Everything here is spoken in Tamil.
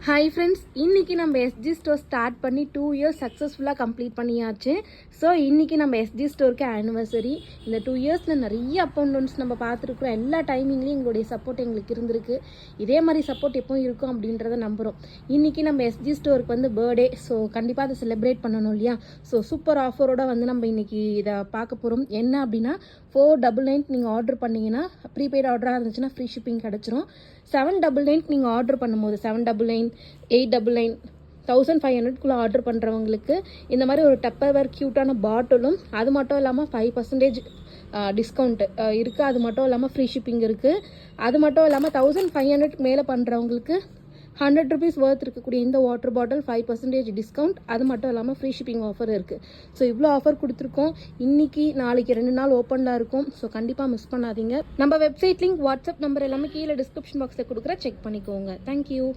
ஹாய் ஃப்ரெண்ட்ஸ், இன்றைக்கி நம்ம எஸ்ஜி ஸ்டோர் ஸ்டார்ட் பண்ணி 2 இயர்ஸ் சக்ஸஸ்ஃபுல்லாக கம்ப்ளீட் பண்ணியாச்சு. ஸோ இன்றைக்கி நம்ம எஸ்ஜி ஸ்டோருக்கு ஆனிவர்சரி. இந்த 2 இயர்ஸில் நிறைய அப் அண்ட் டவுன்ஸ் நம்ம பார்த்துருக்குறோம். எல்லா டைமிங்லேயும் எங்களுடைய சப்போர்ட் எங்களுக்கு இருந்திருக்கு. இதே மாதிரி சப்போர்ட் எப்பவும் இருக்கும் அப்படின்றத நம்புகிறோம். இன்றைக்கி நம்ம எஸ்ஜி ஸ்டோருக்கு வந்து பர்த்டே, ஸோ கண்டிப்பாக அதை செலிப்ரேட் பண்ணணும் இல்லையா? ஸோ சூப்பர் ஆஃபரோட வந்து நம்ம இன்றைக்கி இதை பார்க்க போகிறோம். என்ன அப்படின்னா 499 நீங்கள் ஆர்டர் பண்ணிங்கன்னா, ப்ரீபெய்ட் ஆர்டராக இருந்துச்சுன்னா ஃப்ரீ ஷிப்பிங் கிடச்சிரும். 799 நீங்கள் ஆர்டர் பண்ணும்போது 799, 899, 1500 ஆர்டர் பண்ணுறவங்களுக்கு இந்த மாதிரி ஒரு டப்பர்வேர் க்யூட்டான பாட்டிலும், அது மட்டும் இல்லாமல் 5% டிஸ்கவுண்ட் இருக்குது. அது மட்டும் இல்லாமல் ஃப்ரீ ஷிப்பிங் இருக்குது. அது மட்டும் இல்லாமல் 1500 மேலே பண்ணுறவங்களுக்கு 100 rupees ஒர்த் இருக்கக்கூடிய இந்த வாட்டர் பாட்டில் 5% டிஸ்கவுண்ட், அது மட்டும் இல்லாமல் ஃப்ரீ ஷிப்பிங் ஆஃபர் இருக்குது. ஸோ இவ்வளோ ஆஃபர் கொடுத்துருக்கோம். இன்றைக்கி நாளைக்கு 2 நாள் ஓப்பனில் இருக்கும். ஸோ கண்டிப்பாக மிஸ் பண்ணாதீங்க. நம்ம வெப்சைட் லிங்க், வாட்ஸ்அப் நம்பர் எல்லாமே கீழே டிஸ்கிரிப்ஷன் பாக்ஸில் கொடுக்குற, செக் பண்ணிக்கோங்க. தேங்க்யூ.